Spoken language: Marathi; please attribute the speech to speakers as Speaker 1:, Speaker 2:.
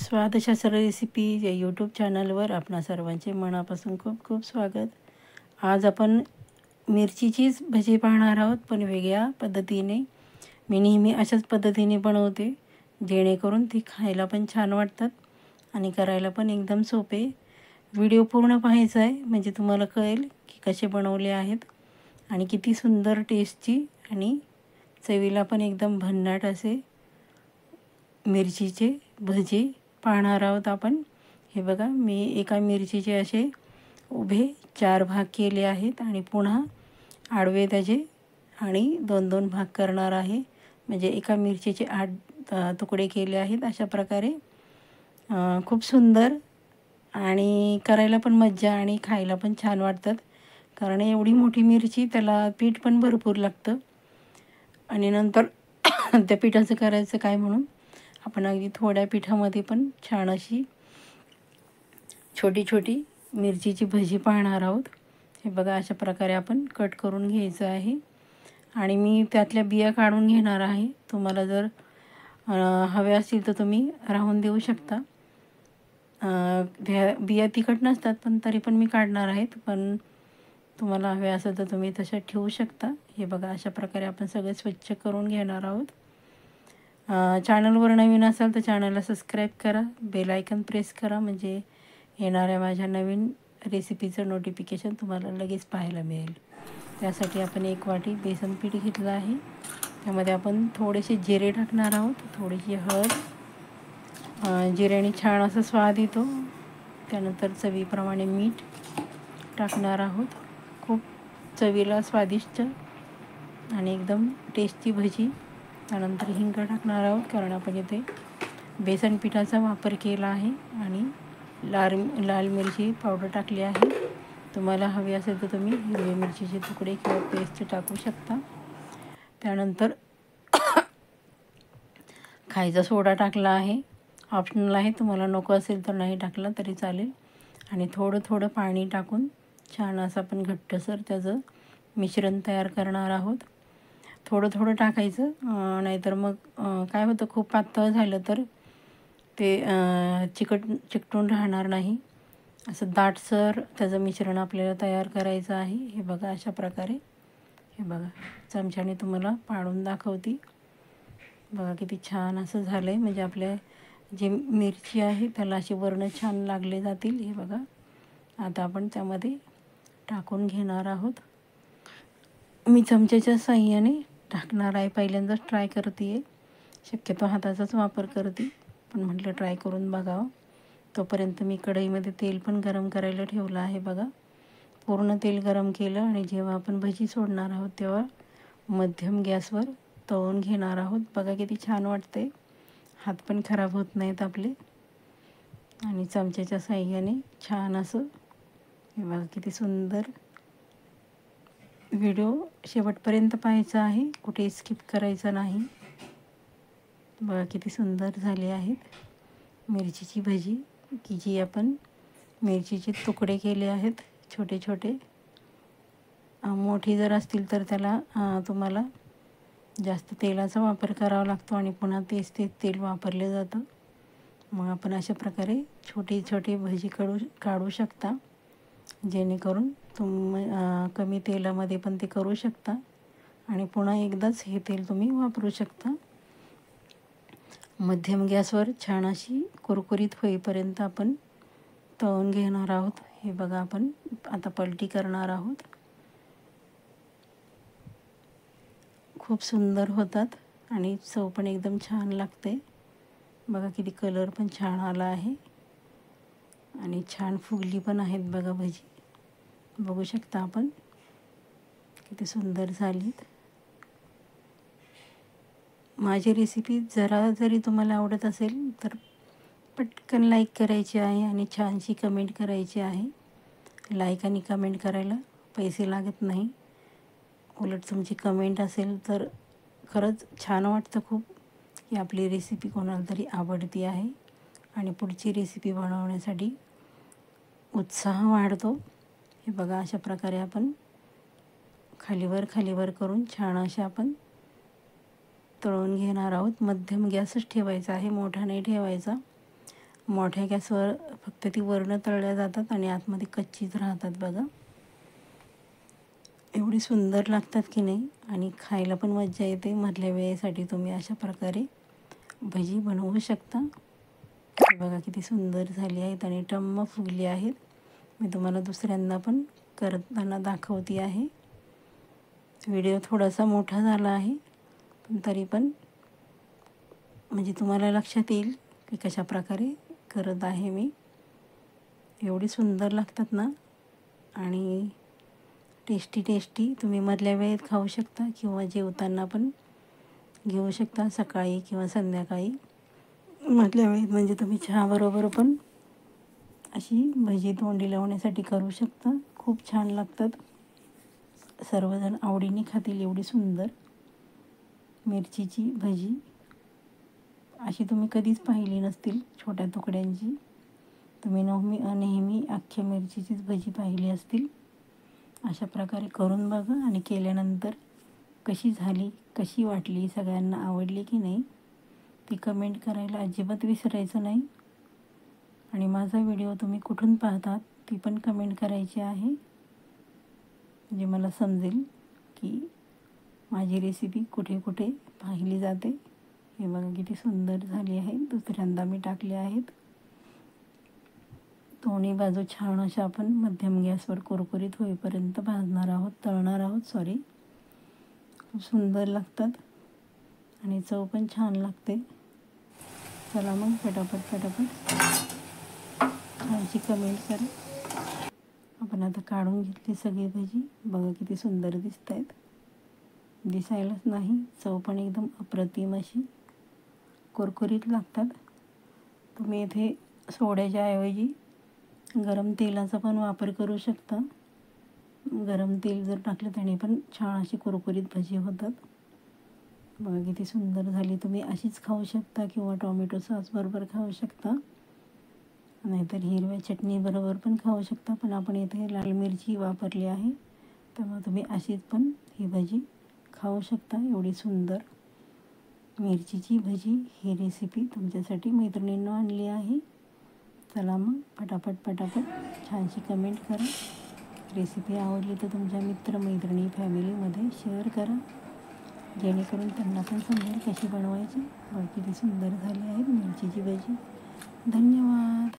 Speaker 1: स्वादशास्त्र रेसिपी या यूट्यूब चॅनलवर आपणा सर्वांचे मनापासून खूप खूप स्वागत. आज आपण मिरचीचीच भजी पाहणार आहोत, पण वेगळ्या पद्धतीने. मी नेहमी अशाच पद्धतीने बनवते, जेणेकरून ती खायला पण छान वाटतात आणि करायला पण एकदम सोपे. व्हिडिओ पूर्ण पाहायचा आहे, म्हणजे तुम्हाला कळेल की कसे बनवले आहेत आणि किती सुंदर टेस्टची आणि चवीला पण एकदम भन्नाट असे मिरचीचे भजी पाहणार आहोत आपण. हे बघा, मी एका मिरचीचे असे उभे 4 भाग केले आहेत आणि पुन्हा आडवे त्याचे आणि 2-2 भाग करणार आहे. म्हणजे एका मिरचीचे 8 तुकडे केले आहेत. अशा प्रकारे खूप सुंदर आणि करायला पण मज्जा आणि खायला पण छान वाटतात. कारण एवढी मोठी मिरची, त्याला पीठ पण भरपूर लागतं आणि नंतर त्या पिठाचं करायचं काय म्हणून आपण अगदी थोड्या पिठामध्ये पण छान अशी छोटी छोटी मिरचीची भजी पाहणार आहोत. हे बघा, अशा प्रकारे आपण कट करून घ्यायचं आहे आणि मी त्यातल्या बिया काढून घेणार आहे. तुम्हाला जर हवे असतील तर तुम्ही राहून देऊ शकता. बिया तिखट नसतात, पण तरी पण मी काढणार आहेत. पण तुम्हाला हवे असेल तर तुम्ही तशा ठेवू शकता. हे बघा, अशा प्रकारे आपण सगळे स्वच्छ करून घेणार आहोत. चॅनलवर नवीन असाल तर चॅनलला सबस्क्राईब करा, बेल आयकन प्रेस करा, म्हणजे येणाऱ्या माझ्या नवीन रेसिपीचं नोटिफिकेशन तुम्हाला लगेच पाहायला मिळेल. त्यासाठी आपण 1 वाटी बेसन पीठ घेतलं आहे. त्यामध्ये आपण थोडेसे जिरे टाकणार आहोत, थोडीशी हळद. जिऱ्याने छान असा स्वाद येतो. त्यानंतर चवीप्रमाणे मीठ टाकणार आहोत. खूप चवीला स्वादिष्ट आणि एकदम टेस्टी भजी. त्यानंतर हिंग टाकणार आहोत, कारण आपण इथे बेसन पिठाचा वापर केला आहे आणि लाल मिरची पावडर टाकली आहे. तुम्हाला हवी असेल तर तुम्ही हिरवी मिरचीचे तुकडे किंवा पेस्ट टाकू शकता. त्यानंतर खायचा सोडा टाकला आहे, ऑप्शनल आहे. तुम्हाला नको असेल तर नाही टाकला तरी चालेल. आणि थोडं थोडं पाणी टाकून छान असं आपण घट्टसर त्याचं मिश्रण तयार करणार आहोत. थोडं थोडं टाकायचं, नाहीतर मग काय होतं, खूप पातळ झालं तर ते चिकटून राहणार नाही. असं दाटसर त्याचं मिश्रण आपल्याला तयार करायचं आहे. हे बघा, अशा प्रकारे. हे बघा, चमच्याने तुम्हाला पाडून दाखवते. बघा किती छान असं झालं आहे. म्हणजे आपल्या जे मिरची आहे त्याला असे वर्ण छान लागले जातील. हे बघा, आता आपण त्यामध्ये टाकून घेणार आहोत. मी चमच्याच्या साहाय्याने टाकणार आहे. पहिल्यांदाच ट्राय करते आहे. शक्यतो हाताचाच वापर करते, पण म्हटलं ट्राय करून बघावं. तोपर्यंत मी कढईमध्ये तेल पण गरम करायला ठेवलं आहे. बघा, पूर्ण तेल गरम केलं आणि जेव्हा आपण भजी सोडणार आहोत तेव्हा मध्यम गॅसवर तळून घेणार आहोत. बघा किती छान वाटते. हात पण खराब होत नाहीत आपले. आणि चमच्याच्या साहाय्याने छान असं. हे बघा किती सुंदर. व्हिडिओ शेवटपर्यंत पाहायचा आहे, कुठे स्किप करायचं नाही. बघा किती सुंदर झाली आहेत मिरचीची भजी, की जी आपण मिरचीचे तुकडे केले आहेत छोटे छोटे. मोठी जर असतील तर त्याला तुम्हाला जास्त तेलाचा वापर करावा लागतो आणि पुन्हा तेच तेल वापरले जातं. मग आपण अशा प्रकारे छोटे छोटे भजी काढू शकता, जेणेकरून कमी तेलामध्ये पण ते करू शकता आणि पुन्हा एकदाच हे तेल तुम्ही वापरू शकता. मध्यम गॅसवर छान अशी कुरकुरीत होईपर्यंत आपण तळून घेणार आहोत. हे बघा, आपण आता पलटी करणार आहोत. खूप सुंदर होतात आणि चव पण एकदम छान लागते. बघा किती कलर पण छान आला आहे आणि छान फुगली पण आहेत. बघा भजी, बघू शकता आपण किती सुंदर झालीत. माझी रेसिपी जरी तुम्हाला आवडत असेल तर पटकन लाईक करायची आहे आणि छानशी कमेंट करायची आहे. लाईक आणि कमेंट करायला पैसे लागत नाही. उलट तुमची कमेंट असेल तर खरंच छान वाटतं खूप, की आपली रेसिपी कोणाला तरी आवडती आहे आणि पुढची रेसिपी बनवण्यासाठी उत्साह वाढतो. हे बघा, अशा प्रकारे आपण खालीवर करून छान अशा आपण तळून घेणार आहोत. मध्यम गॅसच ठेवायचा आहे, मोठा नाही ठेवायचा. मोठ्या गॅसवर फक्त ती वरनं तळल्या जातात आणि आतमध्ये कच्चीच राहतात बघा. एवढी सुंदर लागतात की नाही आणि खायला पण मजा येते. मधल्या वेळेसाठी तुम्ही अशा प्रकारे भजी बनवू शकता. बघा किती सुंदर झाली आहेत आणि टम्म फुगली आहेत. मी तुम्हाला दुसऱ्यांदा पण करताना दाखवते आहे. व्हिडिओ थोडासा मोठा झाला आहे, पण तरी पण म्हणजे तुम्हाला लक्षात येईल की कशा प्रकारे करत आहे मी. एवढी सुंदर लागतात ना आणि टेस्टी तुम्ही मधल्या वेळेत खाऊ शकता किंवा जेवताना पण घेऊ शकता, सकाळी किंवा संध्याकाळी. मधल्या वेळेत म्हणजे तुम्ही चहाबरोबर पण अशी भजी तोंडी लावण्यासाठी करू शकता. खूप छान लागतात. सर्वजण आवडीने खातील एवढी सुंदर मिरचीची भजी. अशी तुम्ही कधीच पाहिली नसतील छोट्या तुकड्यांची. तुम्ही नेहमी अख्ख्या मिरचीचीच भजी पाहिली असतील. अशा प्रकारे करून बघा आणि केल्यानंतर कशी झाली, कशी वाटली, सगळ्यांना आवडली की नाही ती कमेंट करायला अजिबात विसरायचं नाही. आणि माझा व्हिडिओ तुम्ही कुठून पाहतात ती पण कमेंट करायची आहे, म्हणजे मला समजेल की माझी रेसिपी कुठे कुठे पाहिली जाते. हे बघा किती सुंदर झाली आहे. दुसऱ्यांदा मी टाकले आहेत. दोन्ही बाजू छान अशा आपण मध्यम गॅसवर कुरकुरीत होईपर्यंत तळणार आहोत. खूप सुंदर लागतात आणि चव पण छान लागते. चला मग पटापट छानशी कमेंट करा. आपण आता काढून घेतली सगळी भजी. बघा किती सुंदर दिसत आहेत. दिसायलाच नाही, चव पण एकदम अप्रतिम अशी कुरकुरीत लागतात. तुम्ही इथे सोड्याच्या ऐवजी गरम तेलाचा पण वापर करू शकता. गरम तेल जर टाकलं त्याने पण छान अशी कुरकुरीत भजी होतात. बघा किती सुंदर झाली. तुम्ही अशीच खाऊ शकता किंवा टोमॅटो सॉसबरोबर खाऊ शकता, नाहीतर हिरव्या चटणीबरोबर पण खाऊ शकता. पण आपण इथे लाल मिरची वापरली आहे, त्यामुळे तुम्ही अशीच पण ही भजी खाऊ शकता. एवढी सुंदर मिरचीची भजी ही रेसिपी तुमच्यासाठी मैत्रिणींनो आणली आहे. चला मग पटापट छानशी कमेंट करा. रेसिपी आवडली तर तुमच्या मित्रमैत्रिणी फॅमिलीमध्ये शेअर करा, जेणेकरून त्यांना पण समजेल कशी बनवायची. किती सुंदर झाली आहे मिरचीची भजी. धन्यवाद.